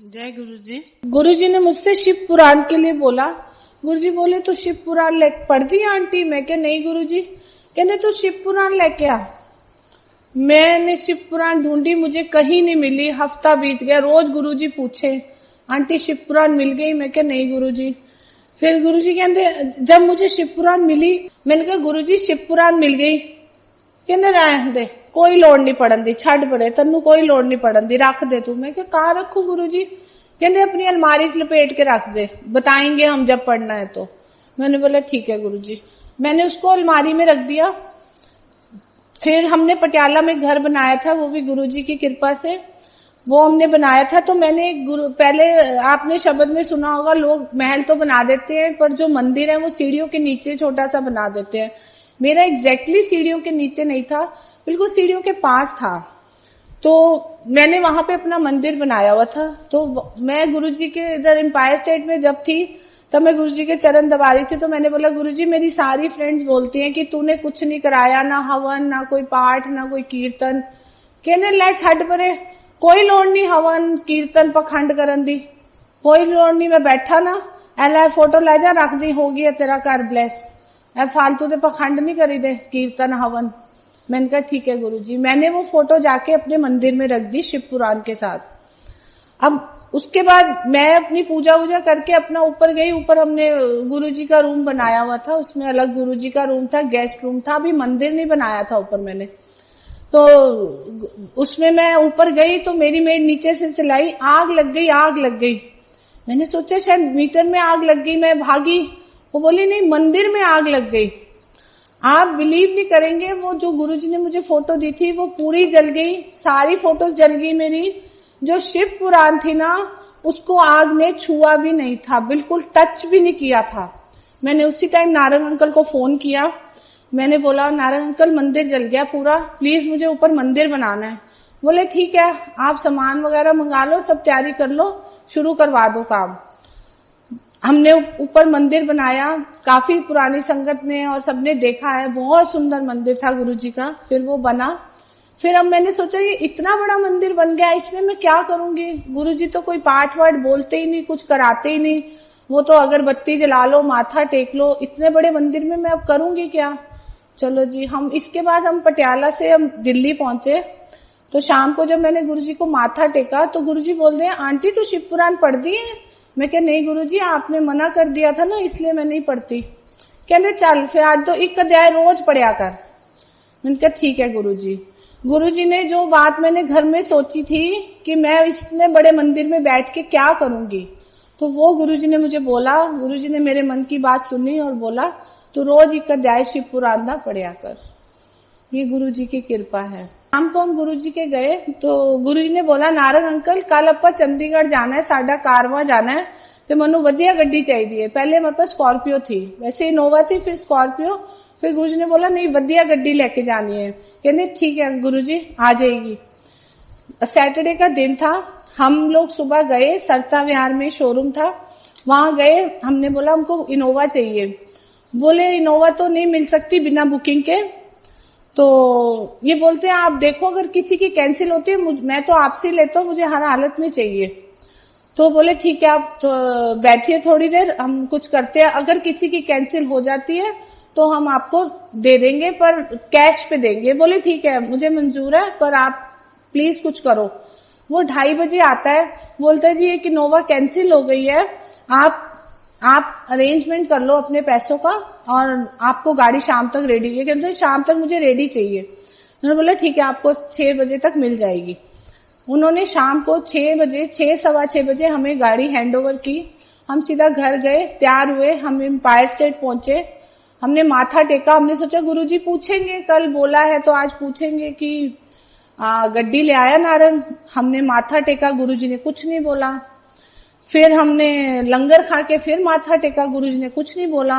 जय गुरु जी। गुरु जी ने मुझसे शिव पुराण के लिए बोला। गुरु जी बोले तो शिव पुराण पढ़ दी आंटी? मैं क्या नहीं गुरु जी। कहने तो शिव पुराण लेके आ। मैंने शिव पुराण ढूंढी, मुझे कहीं नहीं मिली। हफ्ता बीत गया, रोज गुरु जी पूछे आंटी शिव पुराण मिल गई? मैं क्या नहीं गुरु जी। फिर गुरु जी कहते जब मुझे शिव पुराण मिली, मैंने कहा गुरु जी शिव पुराण मिल गई। कहने रहने दे, कोई लोड़ नहीं पड़न दी, छड़ पड़े तन्नू, कोई लोड़ नहीं पड़न दी, रख दे तू। मैं क्या कहाँ रखू गुरु जी। कहते अपनी अलमारी से लपेट के रख दे, बताएंगे हम जब पढ़ना है तो। मैंने बोला ठीक है गुरु जी। मैंने उसको अलमारी में रख दिया। फिर हमने पटियाला में घर बनाया था, वो भी गुरु जी की कृपा से वो हमने बनाया था। तो मैंने पहले आपने शब्द में सुना होगा, लोग महल तो बना देते हैं पर जो मंदिर है वो सीढ़ियों के नीचे छोटा सा बना देते हैं। मेरा एग्जैक्टली सीढ़ियों के नीचे नहीं था, बिल्कुल सीढ़ियों के पास था। तो मैंने वहां पे अपना मंदिर बनाया हुआ था। तो मैं गुरुजी के इधर एम्पायर स्टेट में जब थी तब मैं गुरुजी के चरण दबा रही थी। तो मैंने बोला गुरुजी मेरी सारी फ्रेंड्स बोलती हैं कि तूने कुछ नहीं कराया, ना हवन, ना कोई पाठ, ना कोई कीर्तन। कहने लै छड़ परे, कोई लोड़ नहीं हवन कीर्तन पखंड करन दी, कोई लोड़ नहीं। मैं बैठा ना एला फोटो लै जा रख दी, हो गया तेरा घर ब्लेस। ऐ फालतू दे पखंड नहीं करी दे कीर्तन हवन। मैंने कहा ठीक है गुरुजी। मैंने वो फोटो जाके अपने मंदिर में रख दी शिव पुराण के साथ। अब उसके बाद मैं अपनी पूजा वूजा करके अपना ऊपर गई। ऊपर हमने गुरुजी का रूम बनाया हुआ था, उसमें अलग गुरुजी का रूम था, गेस्ट रूम था। अभी मंदिर नहीं बनाया था ऊपर मैंने। तो उसमें मैं ऊपर गई तो मेरी मेड नीचे से चिल्लाई आग लग गई, आग लग गई। मैंने सोचा शायद मीटर में आग लग गई, मैं भागी। वो बोली नहीं मंदिर में आग लग गई। आप बिलीव नहीं करेंगे, वो जो गुरुजी ने मुझे फोटो दी थी वो पूरी जल गई, सारी फोटोज जल गई मेरी। जो शिव पुराण थी ना उसको आग ने छुआ भी नहीं था, बिल्कुल टच भी नहीं किया था। मैंने उसी टाइम नारायण अंकल को फोन किया। मैंने बोला नारायण अंकल मंदिर जल गया पूरा, प्लीज मुझे ऊपर मंदिर बनाना है। बोले ठीक है, आप सामान वगैरह मंगा लो, सब तैयारी कर लो, शुरू करवा दो काम। हमने ऊपर मंदिर बनाया, काफी पुरानी संगत ने और सबने देखा है, बहुत सुंदर मंदिर था गुरुजी का। फिर वो बना। फिर अब मैंने सोचा ये इतना बड़ा मंदिर बन गया, इसमें मैं क्या करूंगी। गुरुजी तो कोई पाठ वाठ बोलते ही नहीं, कुछ कराते ही नहीं। वो तो अगरबत्ती जला लो, माथा टेक लो। इतने बड़े मंदिर में मैं अब करूंगी क्या। चलो जी, हम इसके बाद हम पटियाला से हम दिल्ली पहुंचे। तो शाम को जब मैंने गुरुजी को माथा टेका तो गुरुजी बोल रहे हैं आंटी तू शिव पुराण पढ़ दी है? मैं क्या नहीं गुरुजी, आपने मना कर दिया था ना इसलिए मैं नहीं पढ़ती। कहते चल फिर आज तो एक अध्याय रोज पढ़ा कर। मैंने कहा ठीक है गुरुजी। गुरुजी ने जो बात मैंने घर में सोची थी कि मैं इतने बड़े मंदिर में बैठ के क्या करूंगी, तो वो गुरुजी ने मुझे बोला, गुरुजी ने मेरे मन की बात सुनी और बोला तू रोज एक अध्याय शिव पुराण दा पढ़ा कर। ये गुरुजी की कृपा है। शाम को हम गुरुजी के गए तो गुरुजी ने बोला नारायण अंकल कल आपां चंडीगढ़ जाना है, साडा कारवां जाना है, तो मनु वधिया गड्डी चाहिए। पहले मेरे पास स्कॉर्पियो थी, वैसे इनोवा थी, फिर स्कॉर्पियो। फिर गुरुजी ने बोला नहीं वधिया गड्डी लेके जानी है। कहने ठीक है गुरुजी आ जाएगी। सैटरडे का दिन था। हम लोग सुबह गए, सरसा विहार में शोरूम था, वहां गए। हमने बोला हमको इनोवा चाहिए। बोले इनोवा तो नहीं मिल सकती बिना बुकिंग के। तो ये बोलते हैं आप देखो अगर किसी की कैंसिल होती है मैं तो आपसे लेता हूँ, मुझे हर हालत में चाहिए। तो बोले ठीक है आप तो बैठिए थोड़ी देर, हम कुछ करते हैं, अगर किसी की कैंसिल हो जाती है तो हम आपको दे देंगे पर कैश पे देंगे। बोले ठीक है मुझे मंजूर है पर आप प्लीज कुछ करो। वो 2:30 बजे आता है, बोलता है जी एक इनोवा कैंसिल हो गई है, आप अरेंजमेंट कर लो अपने पैसों का और आपको गाड़ी शाम तक रेडी है। कहते शाम तक मुझे रेडी चाहिए। उन्होंने बोला ठीक है आपको 6 बजे तक मिल जाएगी। उन्होंने शाम को 6 बजे 6 सवा 6 बजे हमें गाड़ी हैंडओवर की। हम सीधा घर गए, तैयार हुए, हम एम्पायर स्टेट पहुंचे। हमने माथा टेका। हमने सोचा गुरुजी पूछेंगे, कल बोला है तो आज पूछेंगे कि गड्डी ले आया नारायण। हमने माथा टेका, गुरुजी ने कुछ नहीं बोला। फिर हमने लंगर खा के फिर माथा टेका, गुरुजी ने कुछ नहीं बोला।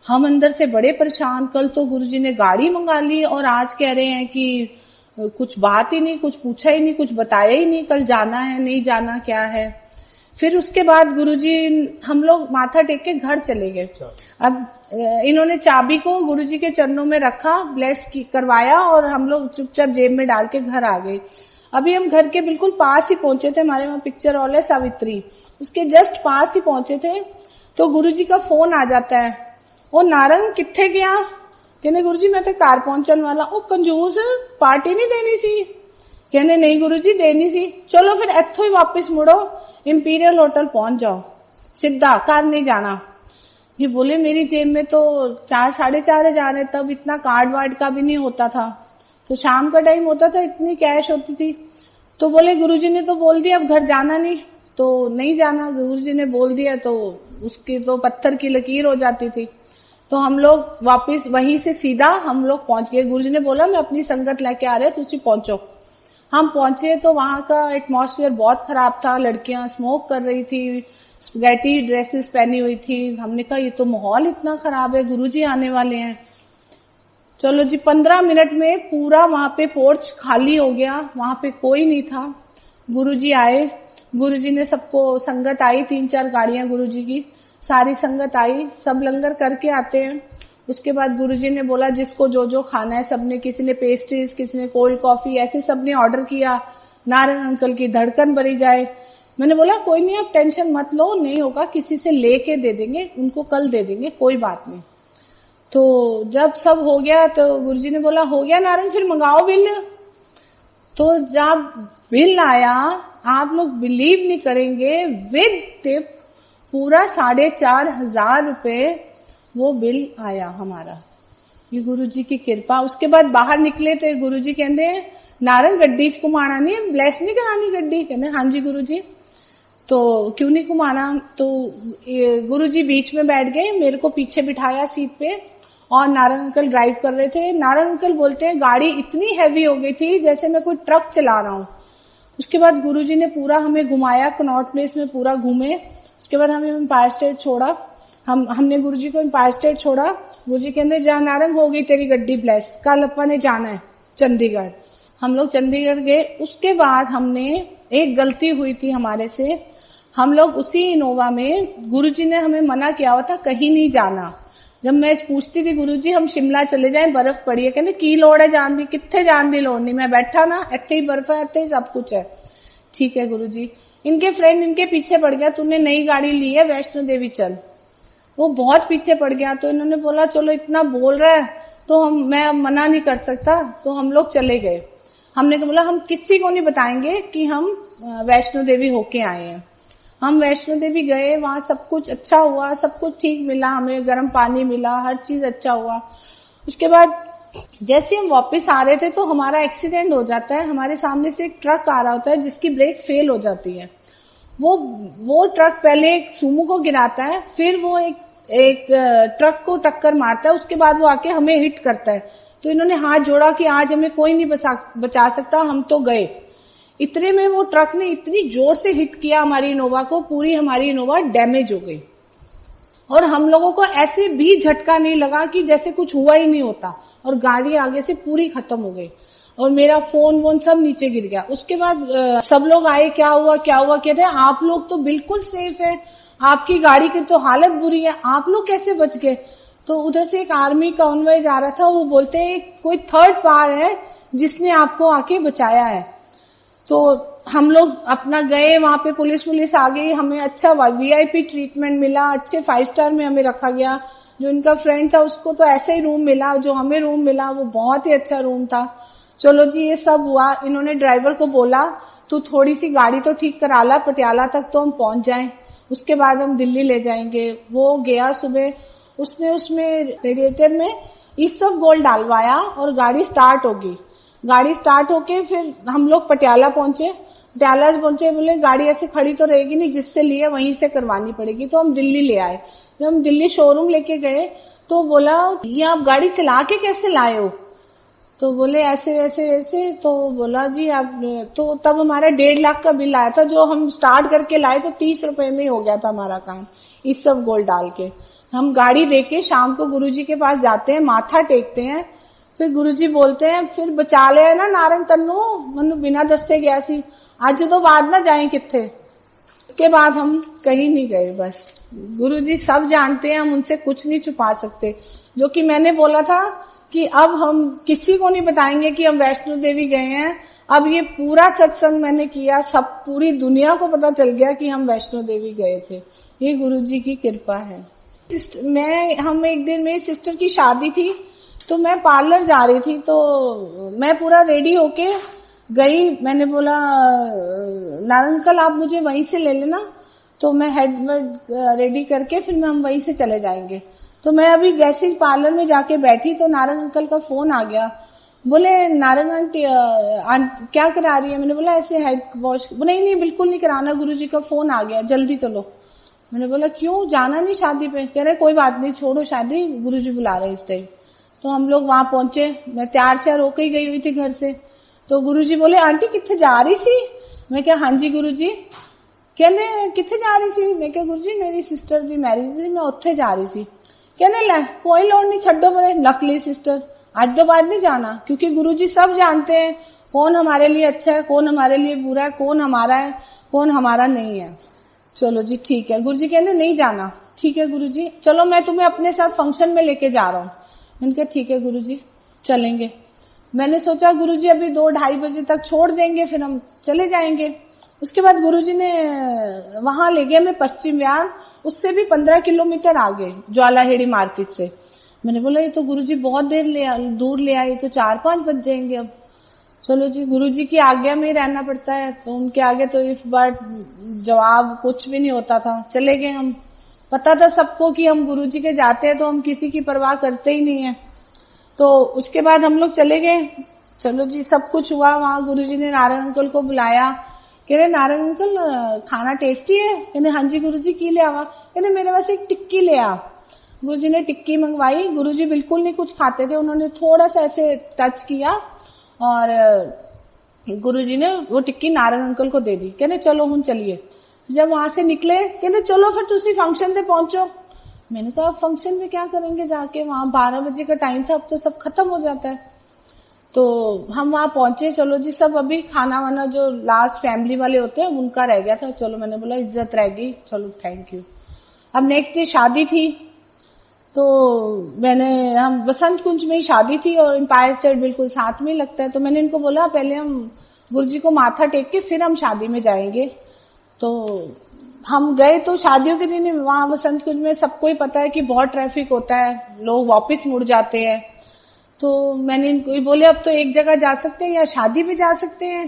हम अंदर से बड़े परेशान, कल तो गुरुजी ने गाड़ी मंगा ली और आज कह रहे हैं कि कुछ बात ही नहीं, कुछ पूछा ही नहीं, कुछ बताया ही नहीं, कल जाना है नहीं जाना क्या है। फिर उसके बाद गुरुजी हम लोग माथा टेक के घर चले गए। अब इन्होंने चाबी को गुरुजी के चरणों में रखा, ब्लेस करवाया और हम लोग चुपचाप जेब में डाल के घर आ गए। अभी हम घर के बिल्कुल पास ही पहुंचे थे, हमारे वहां पिक्चर हॉल है सावित्री, उसके जस्ट पास ही पहुंचे थे तो गुरुजी का फोन आ जाता है, ओ नारंग किथे गया? कहने गुरुजी मैं तो घर पहुंचने वाला। ओ कंजूस, पार्टी नहीं देनी सी? कहने नहीं गुरुजी देनी सी। चलो फिर इथों ही वापस मुड़ो, इंपीरियल होटल पहुंच जाओ, सीधा घर नहीं जाना। ये बोले मेरी जेब में तो 4-4,500 है, तब इतना कार्ड वार्ड का भी नहीं होता था, तो शाम का टाइम होता था, इतनी कैश होती थी। तो बोले गुरुजी ने तो बोल दिया अब घर जाना नहीं, तो नहीं जाना, गुरुजी ने बोल दिया तो उसकी तो पत्थर की लकीर हो जाती थी। तो हम लोग वापस वहीं से सीधा हम लोग पहुंच गए। गुरुजी ने बोला मैं अपनी संगत लेके आ रहे, तुसी पहुंचो। हम पहुंचे तो वहां का एटमॉस्फेयर बहुत खराब था, लड़कियां स्मोक कर रही थी, स्पैगेटी ड्रेसेस पहनी हुई थी। हमने कहा ये तो माहौल इतना खराब है, गुरुजी आने वाले हैं। चलो जी 15 मिनट में पूरा वहां पे पोर्च खाली हो गया, वहां पे कोई नहीं था। गुरुजी आए, गुरुजी ने सबको, संगत आई 3-4 गाड़ियां गुरुजी की, सारी संगत आई, सब लंगर करके आते हैं। उसके बाद गुरुजी ने बोला जिसको जो जो खाना है सबने, किसी ने पेस्ट्रीज, किसी ने कोल्ड कॉफी, ऐसे सबने ऑर्डर किया। नारायण अंकल की धड़कन भरी जाए। मैंने बोला कोई नहीं आप टेंशन मत लो, नहीं होगा, किसी से लेके दे देंगे, उनको कल दे देंगे, कोई बात नहीं। तो जब सब हो गया तो गुरुजी ने बोला हो गया नारायण, फिर मंगाओ बिल। तो जब बिल आया, आप लोग बिलीव नहीं करेंगे, विद टिप पूरा 4,500 रुपए वो बिल आया हमारा। ये गुरुजी की कृपा। उसके बाद बाहर निकले तो गुरुजी कहते नारायण गड्डी च घुमाना नहीं, ब्लेस नहीं करानी गड्डी? कहते हाँ जी गुरुजी। तो क्यों नहीं घुमाना? तो गुरुजी बीच में बैठ गए, मेरे को पीछे बिठाया सीट पे, और नारायण अंकल ड्राइव कर रहे थे। नारायण अंकल बोलते हैं गाड़ी इतनी हैवी हो गई थी जैसे मैं कोई ट्रक चला रहा हूँ। उसके बाद गुरुजी ने पूरा हमें घुमाया, कनॉट प्लेस में पूरा घूमे। उसके बाद हमें एम्पायर स्टेट छोड़ा, हमने गुरुजी को एम्पायर स्टेट छोड़ा। गुरुजी कहते जा नारंग, हो गई तेरी गड्डी ब्लेस, कल अपन ने जाना है चंडीगढ़। हम लोग चंडीगढ़ गए। उसके बाद हमने एक गलती हुई थी हमारे से, हम लोग उसी इनोवा में, गुरुजी ने हमें मना किया हुआ था कहीं नहीं जाना। जब मैं पूछती थी गुरुजी हम शिमला चले जाएं, बर्फ पड़ी है, कहते की लोड़ है जान दी, कित्थे जान दी लोड़ नहीं, मैं बैठा ना, इत्थे ही बर्फ है, इत्थे ही सब कुछ है। ठीक है गुरुजी। इनके फ्रेंड इनके पीछे पड़ गया, तूने नई गाड़ी ली है वैष्णो देवी चल। वो बहुत पीछे पड़ गया, तो इन्होंने बोला चलो इतना बोल रहा है तो मैं मना नहीं कर सकता, तो हम लोग चले गए। हमने बोला हम किसी को नहीं बताएंगे कि हम वैष्णो देवी होके आए हैं। हम वैष्णो देवी गए, वहां सब कुछ अच्छा हुआ, सब कुछ ठीक मिला, हमें गर्म पानी मिला, हर चीज अच्छा हुआ। उसके बाद जैसे हम वापस आ रहे थे तो हमारा एक्सीडेंट हो जाता है। हमारे सामने से एक ट्रक आ रहा होता है जिसकी ब्रेक फेल हो जाती है। वो ट्रक पहले एक सुमो को गिराता है, फिर वो एक ट्रक को टक्कर मारता है, उसके बाद वो आके हमें हिट करता है। तो इन्होंने हाथ जोड़ा कि आज हमें कोई नहीं बचा सकता, हम तो गए। इतने में वो ट्रक ने इतनी जोर से हिट किया हमारी इनोवा को, पूरी हमारी इनोवा डैमेज हो गई। और हम लोगों को ऐसे भी झटका नहीं लगा कि जैसे कुछ हुआ ही नहीं होता, और गाड़ी आगे से पूरी खत्म हो गई और मेरा फोन वोन सब नीचे गिर गया। उसके बाद सब लोग आए, क्या हुआ कहते हैं आप लोग तो बिल्कुल सेफ है, आपकी गाड़ी की तो हालत बुरी है, आप लोग कैसे बच गए? तो उधर से एक आर्मी का कॉन्वॉय जा रहा था, वो बोलते हैं कोई थर्ड पार्टी है जिसने आपको आके बचाया है। तो हम लोग अपना गए, वहां पे पुलिस आ गई, हमें अच्छा वीआईपी ट्रीटमेंट मिला, अच्छे 5 स्टार में हमें रखा गया। जो इनका फ्रेंड था उसको तो ऐसे ही रूम मिला, जो हमें रूम मिला वो बहुत ही अच्छा रूम था। चलो जी ये सब हुआ। इन्होंने ड्राइवर को बोला तू थोड़ी सी गाड़ी तो ठीक करा ला, पटियाला तक तो हम पहुंच जाएं, उसके बाद हम दिल्ली ले जाएंगे। वो गया सुबह, उसने उसमें रेडिएटर में ईसब गोल्ड डालवाया और गाड़ी स्टार्ट होगी। गाड़ी स्टार्ट होके फिर हम लोग पटियाला पहुंचे। बोले गाड़ी ऐसे खड़ी तो रहेगी नहीं, जिससे लिए वहीं से करवानी पड़ेगी। तो हम दिल्ली ले आए। जब हम दिल्ली शोरूम लेके गए तो बोला ये आप गाड़ी चला के कैसे लाए हो? तो बोले ऐसे। तो बोला जी आप, तो तब हमारा 1.5 लाख का बिल आया था, जो हम स्टार्ट करके लाए तो 30 रुपए में हो गया था हमारा काम, इस सब गोल्ड डाल के। हम गाड़ी देके शाम को गुरुजी के पास जाते हैं, माथा टेकते हैं, फिर गुरुजी बोलते हैं फिर बचा ले ना नारंग तन्नू, मनु बिना दस्ते गया सी, आज तो बाद ना जाए किथे। उसके बाद हम कहीं नहीं गए। बस गुरुजी सब जानते हैं, हम उनसे कुछ नहीं छुपा सकते। जो कि मैंने बोला था कि अब हम किसी को नहीं बताएंगे कि हम वैष्णो देवी गए हैं, अब ये पूरा सत्संग मैंने किया, सब पूरी दुनिया को पता चल गया कि हम वैष्णो देवी गए थे। ये गुरुजी की कृपा है। हम एक दिन मेरी सिस्टर की शादी थी, तो मैं पार्लर जा रही थी, तो मैं पूरा रेडी होके गई। मैंने बोला नारायण अंकल आप मुझे वहीं से ले लेना, तो मैं हेड रेडी करके फिर हम वहीं से चले जाएंगे। तो मैं अभी जैसे ही पार्लर में जाके बैठी तो नारायण अंकल का फोन आ गया। बोले नारायण आंटी क्या करा रही है? मैंने बोला ऐसे हेड वॉश। नहीं बिल्कुल नहीं कराना, गुरुजी का फोन आ गया, जल्दी चलो। मैंने बोला क्यों, जाना नहीं शादी पे? कह रहे कोई बात नहीं, छोड़ो शादी, गुरुजी बुला रहे इस टाइम। तो हम लोग वहां पहुंचे, मैं तैयार श्यार होकर ही गई हुई थी घर से। तो गुरुजी बोले आंटी किथे जा रही थी? मैं क्या हाँ जी गुरुजी। कहने किथे जा रही थी? मैं क्या गुरुजी मेरी सिस्टर दी मैरिज थी, मैं उत्थे जा रही थी। कहने लै कोई लोड़ नहीं, छड्डो परे, नकली सिस्टर, आज दो बाद नहीं जाना, क्योंकि गुरुजी सब जानते हैं कौन हमारे लिए अच्छा है, कौन हमारे लिए बुरा है, कौन हमारा है, कौन हमारा नहीं है। चलो जी ठीक है। गुरुजी कहने नहीं जाना। ठीक है गुरुजी, चलो मैं तुम्हें अपने साथ फंक्शन में लेके जा रहा हूँ। मैंने कहा ठीक है गुरुजी चलेंगे। मैंने सोचा गुरुजी अभी 2-2:30 बजे तक छोड़ देंगे, फिर हम चले जाएंगे। उसके बाद गुरुजी ने वहां ले गया, मैं पश्चिम विहार, उससे भी 15 किलोमीटर आगे, ज्वालाहेड़ी मार्केट से। मैंने बोला ये तो गुरुजी बहुत दूर ले आए, तो 4-5 बज जाएंगे अब। चलो जी, गुरुजी की आज्ञा में ही रहना पड़ता है, तो उनके आगे तो इस बार जवाब कुछ भी नहीं होता था। चले गए हम। पता था सबको कि हम गुरुजी के जाते हैं, तो हम किसी की परवाह करते ही नहीं है। तो उसके बाद हम लोग चले गए। चलो जी, सब कुछ हुआ। वहां गुरुजी ने नारायण अंकल को बुलाया। कह रहे नारायण अंकल खाना टेस्टी है? कहने हाँ जी गुरुजी की ले आवा? कहने मेरे पास एक टिक्की ले आ। गुरुजी ने टिक्की मंगवाई। गुरुजी बिल्कुल नहीं कुछ खाते थे, उन्होंने थोड़ा सा ऐसे टच किया और गुरुजी ने वो टिक्की नारायण अंकल को दे दी। कहने चलो हम चलिए। जब वहां से निकले कहने चलो फिर तुसी फंक्शन पे पहुंचो। मैंने कहा फंक्शन में क्या करेंगे जाके, वहां 12 बजे का टाइम था, अब तो सब खत्म हो जाता है। तो हम वहां पहुंचे। चलो जी, सब अभी खाना वाना जो लास्ट फैमिली वाले होते हैं उनका रह गया था। चलो मैंने बोला इज्जत रह गई, चलो थैंक यू। अब नेक्स्ट डे शादी थी, तो हम बसंत कुंज में ही शादी थी और एम्पायर स्टेट बिल्कुल साथ में ही लगता है। तो मैंने इनको बोला पहले हम गुरुजी को माथा टेक के फिर हम शादी में जाएंगे। तो हम गए। तो शादियों के दिन वहां बसंत कुंज में सबको ही पता है कि बहुत ट्रैफिक होता है, लोग वापस मुड़ जाते हैं। तो मैंने इनको बोले अब तो एक जगह जा सकते हैं, या शादी पे जा सकते हैं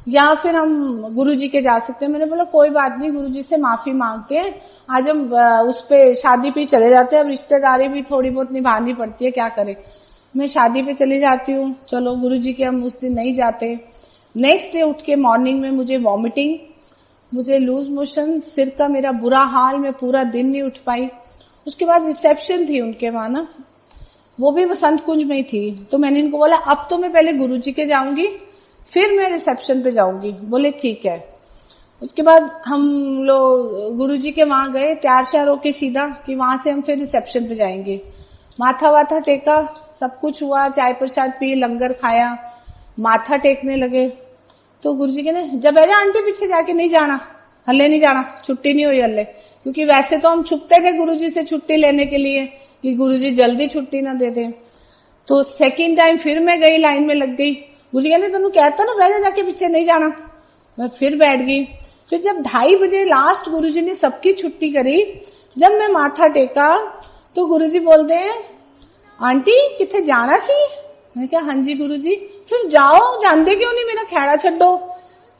या फिर हम गुरुजी के जा सकते हैं। मैंने बोला कोई बात नहीं, गुरुजी से माफी मांगते हैं, आज हम उस पे शादी पे चले जाते हैं। अब रिश्तेदारी भी थोड़ी बहुत निभानी पड़ती है, क्या करें। मैं शादी पे चली जाती हूँ। चलो गुरुजी के हम उस दिन नहीं जाते। नेक्स्ट डे उठ के मॉर्निंग में मुझे वॉमिटिंग, मुझे लूज मोशन, सिर का मेरा बुरा हाल, मैं पूरा दिन नहीं उठ पाई। उसके बाद रिसेप्शन थी उनके वहां ना, वो भी बसंत कुंज में ही थी। तो मैंने इनको बोला अब तो मैं पहले गुरुजी के जाऊंगी, फिर मैं रिसेप्शन पे जाऊंगी। बोले ठीक है। उसके बाद हम लोग गुरुजी के वहां गए, तैयार श्यार होके सीधा कि वहां से हम फिर रिसेप्शन पे जाएंगे। माथा वाथा टेका, सब कुछ हुआ, चाय प्रसाद पी, लंगर खाया, माथा टेकने लगे। तो गुरुजी कहने जब ऐसा आंटी पीछे जाके नहीं जाना, हल्ले नहीं जाना, छुट्टी नहीं हुई हल्ले। क्योंकि वैसे तो हम छुपते थे गुरुजी से छुट्टी लेने के लिए कि गुरुजी जल्दी छुट्टी ना दे दे। तो सेकेंड टाइम फिर मैं गई, लाइन में लग गई। गुरुजी कहने तुम कहता ना बैठा जाके पीछे नहीं जाना। मैं फिर बैठ गई। फिर जब 2:30 बजे लास्ट गुरुजी ने सबकी छुट्टी करी, जब मैं माथा टेका तो गुरुजी बोलते हैं आंटी किथे जाना सी? मैं क्या हाँ जी गुरुजी। फिर जाओ, जानते क्यों नहीं, मेरा खैड़ा छड्डो।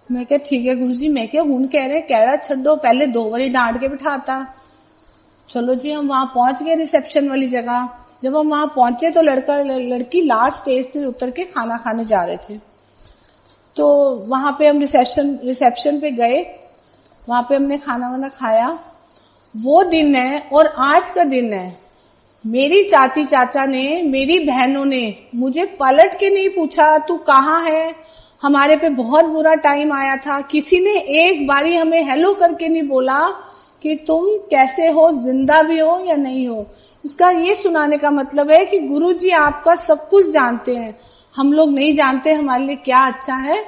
मैं क्या ठीक है गुरुजी। मैं क्या हूं कह रहे खैड़ा छड्डो, पहले 2 बारी डांट के बिठाता। चलो जी, हम वहां पहुंच गए रिसेप्शन वाली जगह। जब हम वहां पहुंचे तो लड़का लड़की लास्ट स्टेज से उतर के खाना खाने जा रहे थे। तो वहां पे हम रिसेप्शन पे गए, वहां पे हमने खाना वाना खाया। वो दिन है और आज का दिन है, मेरी चाची चाचा ने, मेरी बहनों ने मुझे पलट के नहीं पूछा तू कहाँ है, हमारे पे बहुत बुरा टाइम आया था, किसी ने एक बारी हमें हेलो करके नहीं बोला कि तुम कैसे हो, जिंदा भी हो या नहीं हो। इसका ये सुनाने का मतलब है कि गुरुजी आपका सब कुछ जानते हैं, हम लोग नहीं जानते हमारे लिए क्या अच्छा है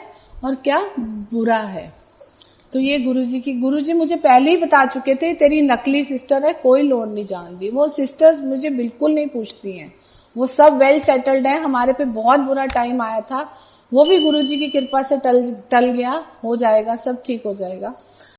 और क्या बुरा है। तो ये गुरुजी मुझे पहले ही बता चुके थे तेरी नकली सिस्टर है, कोई लोड नहीं जानती। वो सिस्टर्स मुझे बिल्कुल नहीं पूछती हैं, वो सब वेल सेटल्ड है। हमारे पे बहुत बुरा टाइम आया था वो भी गुरुजी की कृपा से टल गया, हो जाएगा, सब ठीक हो जाएगा।